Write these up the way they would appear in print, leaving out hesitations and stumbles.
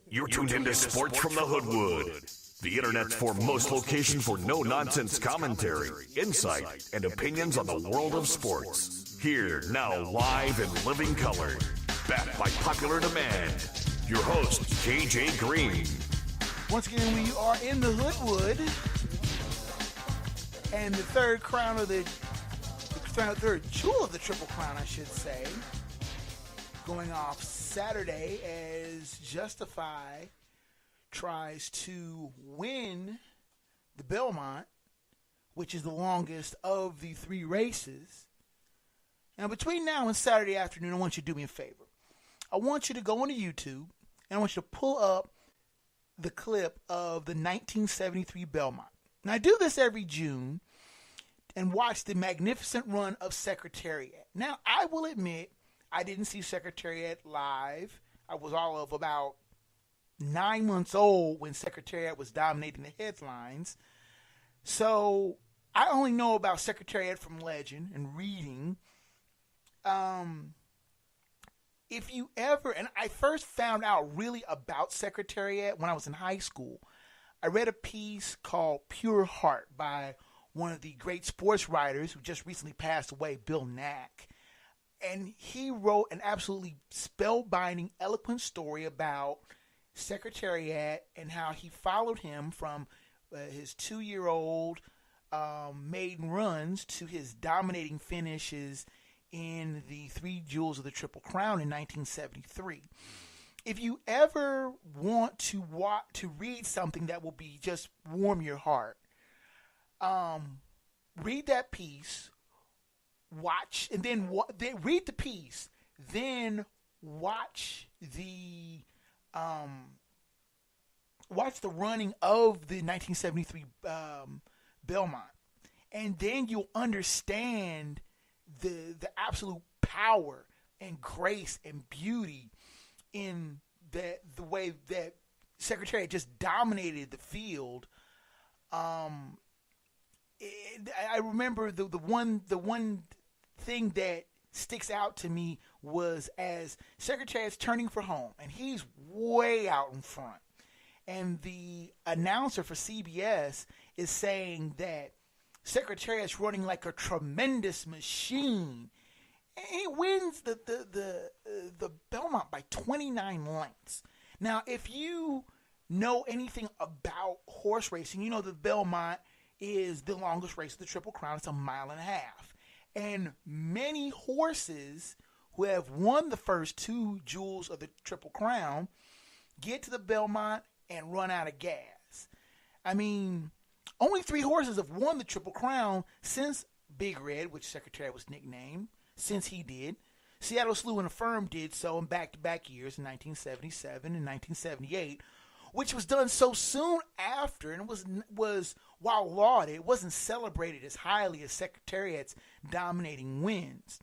You're tuned into Sports from the Hoodwood, the internet's foremost location for no-nonsense commentary, insight, and opinions on the world of sports. Here, now live in living color, backed by popular demand, your host, KJ Green. Once again, we are in the Hoodwood, and the third jewel of the Triple Crown, I should say, going off Saturday as Justify tries to win the Belmont, which is the longest of the three races. Now, between now and Saturday afternoon, I want you to do me a favor. I want you to go onto YouTube, and I want you to pull up the clip of the 1973 Belmont. Now, I do this every June and watch the magnificent run of Secretariat. Now, I will admit, I didn't see Secretariat live. I was all of about 9 months old when Secretariat was dominating the headlines. So I only know about Secretariat from legend and reading. If you ever, and I first found out really about Secretariat when I was in high school. I read a piece called Pure Heart by one of the great sports writers who just recently passed away, Bill Nack. And he wrote an absolutely spellbinding, eloquent story about Secretariat and how he followed him from his 2-year-old maiden runs to his dominating finishes in the three jewels of the Triple Crown in 1973. If you ever want to read something that will be just warm your heart, read that piece, watch, and then read the piece, then watch the running of the 1973 Belmont, and then you'll understand the absolute power and grace and beauty in the way that Secretariat just dominated the field. I remember the one thing that sticks out to me was as Secretariat's turning for home, and he's way out in front, and the announcer for CBS is saying that Secretariat's running like a tremendous machine, and he wins the Belmont by 29 lengths. Now, if you know anything about horse racing, you know the Belmont is the longest race of the Triple Crown. It's 1.5 miles. And many horses who have won the first two jewels of the Triple Crown get to the Belmont and run out of gas. I mean, only 3 horses have won the Triple Crown since Big Red, which Secretariat was nicknamed, since he did. Seattle Slew and Affirm did so in back-to-back years in 1977 and 1978, which was done so soon after, and was while lauded, it wasn't celebrated as highly as Secretariat's dominating wins.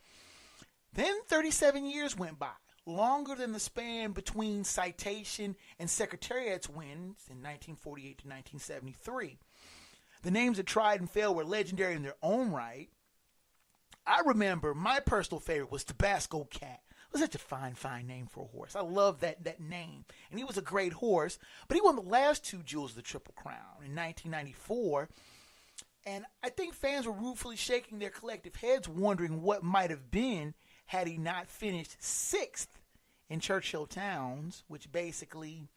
Then 37 years went by, longer than the span between Citation and Secretariat's wins in 1948 to 1973. The names that tried and failed were legendary in their own right. I remember my personal favorite was Tabasco Cat. It was such a fine name for a horse. I love that name. And he was a great horse, but he won the last two jewels of the Triple Crown in 1994. And I think fans were ruefully shaking their collective heads, wondering what might have been had he not finished 6th in Churchill Towns, which basically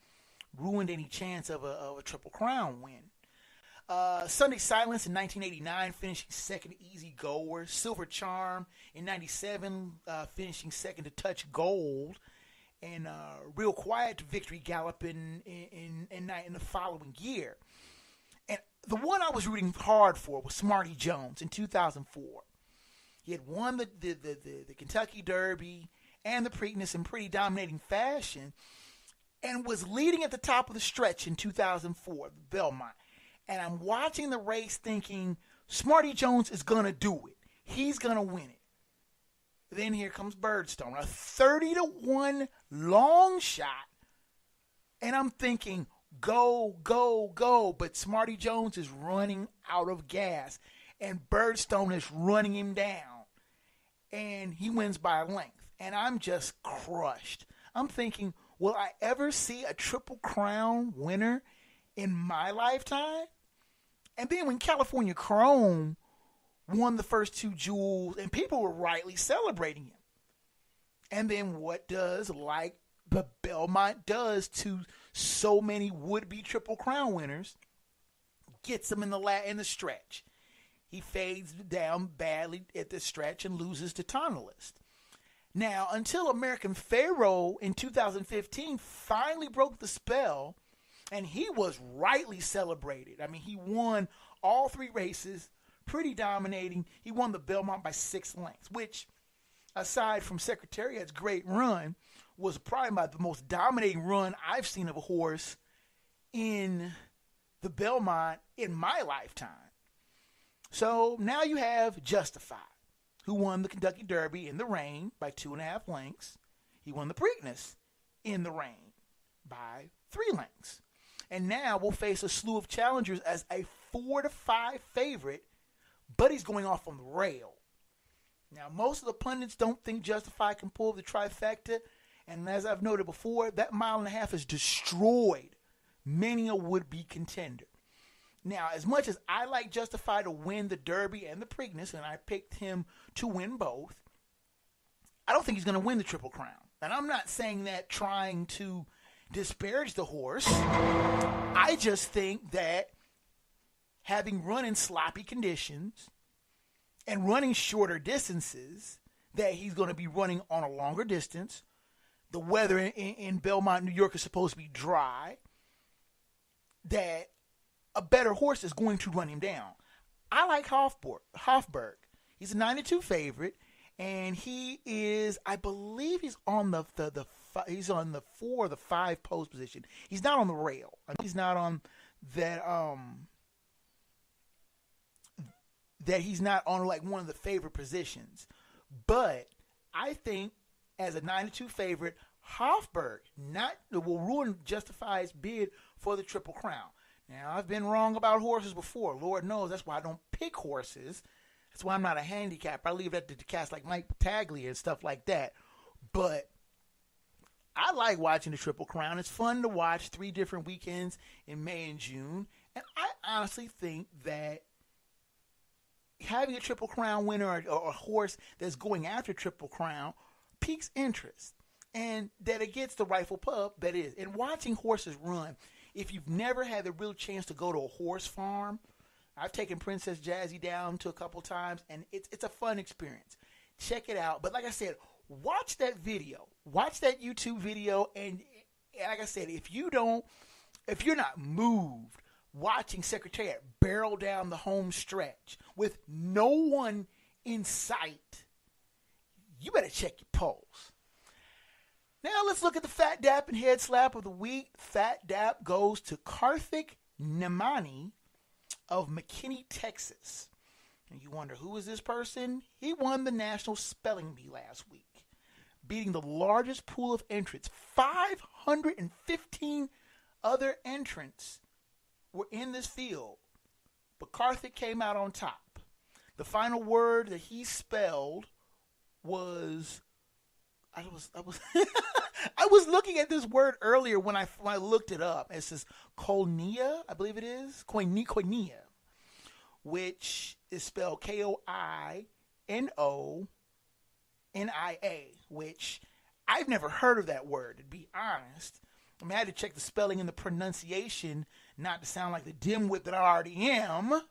ruined any chance of a Triple Crown win. Sunday Silence in 1989, finishing second to Easy Goer. Silver Charm in 97, finishing second to Touch Gold. And Real Quiet to Victory Gallop in the following year. And the one I was rooting hard for was Smarty Jones in 2004. He had won the Kentucky Derby and the Preakness in pretty dominating fashion and was leading at the top of the stretch in 2004, the Belmont. And I'm watching the race thinking, Smarty Jones is going to do it. He's going to win it. Then here comes Birdstone, a 30-1 long shot. And I'm thinking, go, go, go. But Smarty Jones is running out of gas. And Birdstone is running him down. And he wins by a length. And I'm just crushed. I'm thinking, will I ever see a Triple Crown winner in my lifetime? And then when California Chrome won the first 2 jewels, and people were rightly celebrating him. And then what does, like the Belmont does to so many would-be Triple Crown winners, gets them in the stretch. He fades down badly at the stretch and loses to Tonalist. Now, until American Pharaoh in 2015 finally broke the spell, and he was rightly celebrated. I mean, he won all 3 races, pretty dominating. He won the Belmont by 6 lengths, which, aside from Secretariat's great run, was probably about the most dominating run I've seen of a horse in the Belmont in my lifetime. So now you have Justified, who won the Kentucky Derby in the rain by 2.5 lengths. He won the Preakness in the rain by 3 lengths. And now we'll face a slew of challengers as a 4-5 favorite, but he's going off on the rail. Now, most of the pundits don't think Justified can pull the trifecta, and as I've noted before, that 1.5 miles has destroyed many a would-be contender. Now, as much as I like Justified to win the Derby and the Preakness, and I picked him to win both, I don't think he's going to win the Triple Crown. And I'm not saying that trying to disparage the horse. I just think that having run in sloppy conditions and running shorter distances, that he's going to be running on a longer distance. The weather in Belmont, New York is supposed to be dry. That a better horse is going to run him down. I like Hofburg. He's a 9-2 favorite, and he is, I believe, he's on the 4 or the 5 post position. He's not on the rail. He's not on that. That he's not on like one of the favorite positions. But I think as a 9-2 favorite, Hofburg will ruin Justified's bid for the Triple Crown. Now, I've been wrong about horses before. Lord knows that's why I don't pick horses. That's why I'm not a handicapper. I leave that to cats like Mike Taglia and stuff like that. But I like watching the Triple Crown. It's fun to watch 3 different weekends in May and June. And I honestly think that having a Triple Crown winner or a horse that's going after Triple Crown piques interest. And that it gets the rifle pub that is. And watching horses run, if you've never had the real chance to go to a horse farm, I've taken Princess Jazzy down to a couple times, and it's a fun experience. Check it out. But like I said, watch that video. Watch that YouTube video, and like I said, if you're not moved watching Secretariat barrel down the home stretch with no one in sight, you better check your pulse. Now let's look at the Fat Dap and Head Slap of the week. Fat Dap goes to Karthik Nemani of McKinney, Texas. And you wonder, who is this person? He won the National Spelling Bee last week, beating the largest pool of entrants. 515 other entrants were in this field, but Karthik came out on top. The final word that he spelled was, I was looking at this word earlier when I looked it up. It says koinonia, I believe it is koinonia, which is spelled Koinonia, which I've never heard of that word, to be honest. I mean, I had to check the spelling and the pronunciation, not to sound like the dimwit that I already am.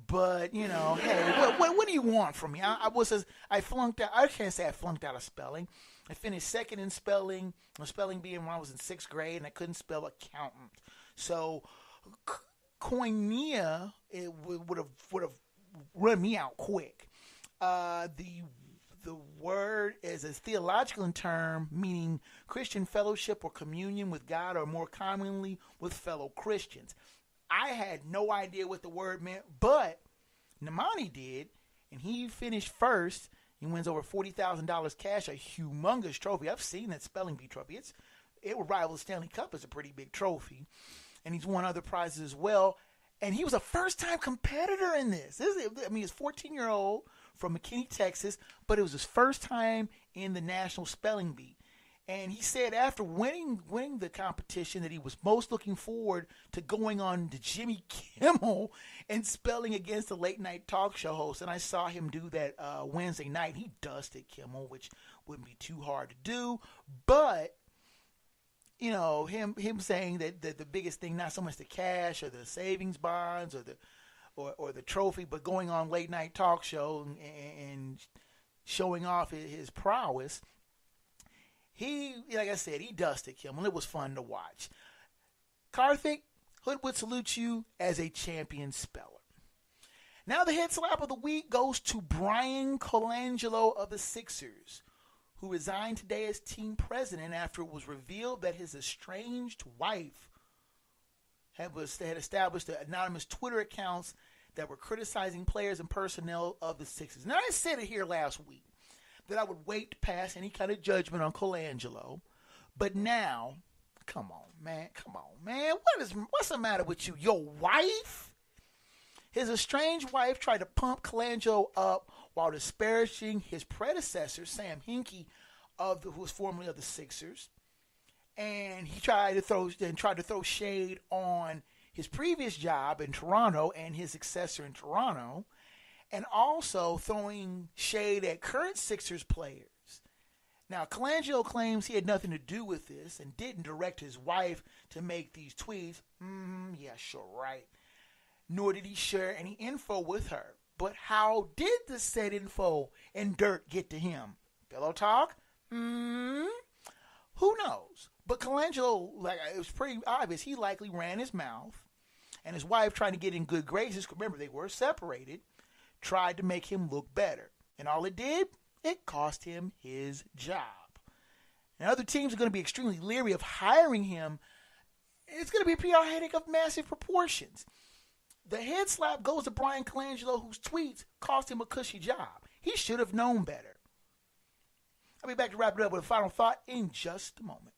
But, you know, hey, what do you want from me? I flunked out. I can't say I flunked out of spelling. I finished second in spelling, spelling being when I was in 6th grade, and I couldn't spell accountant. So, koinonia, it would have run me out quick. The word is a theological term meaning Christian fellowship or communion with God, or more commonly with fellow Christians. I had no idea what the word meant, but Nemani did, and he finished first. He wins over $40,000 cash, a humongous trophy. I've seen that spelling bee trophy. It would rival the Stanley Cup as a pretty big trophy, and he's won other prizes as well. And he was a first-time competitor in this. He's a 14-year-old from McKinney, Texas, but it was his first time in the National Spelling Bee. And he said after winning the competition that he was most looking forward to going on to Jimmy Kimmel and spelling against the late night talk show host. And I saw him do that Wednesday night. He dusted Kimmel, which wouldn't be too hard to do. But, you know, him saying that the biggest thing, not so much the cash or the savings bonds or the trophy, but going on late night talk show and showing off his prowess. He, like I said, he dusted Kimmel. It was fun to watch. Karthik, Hoodwood salutes you as a champion speller. Now the head slap of the week goes to Brian Colangelo of the Sixers, who resigned today as team president after it was revealed that his estranged wife had established anonymous Twitter accounts that were criticizing players and personnel of the Sixers. Now, I said it here last week that I would wait to pass any kind of judgment on Colangelo. But now, come on, man. What's the matter with you? Your wife? His estranged wife tried to pump Colangelo up while disparaging his predecessor, Sam Hinkie, who was formerly of the Sixers. And he tried to throw shade on his previous job in Toronto and his successor in Toronto, and also throwing shade at current Sixers players. Now, Colangelo claims he had nothing to do with this and didn't direct his wife to make these tweets. Yeah, sure, right. Nor did he share any info with her. But how did the said info and dirt get to him? Pillow talk? Who knows? But Colangelo, it was pretty obvious, he likely ran his mouth, and his wife, trying to get in good graces, remember they were separated, tried to make him look better. And all it did, it cost him his job. Now, other teams are going to be extremely leery of hiring him. It's going to be a PR headache of massive proportions. The head slap goes to Brian Colangelo, whose tweets cost him a cushy job. He should have known better. I'll be back to wrap it up with a final thought in just a moment.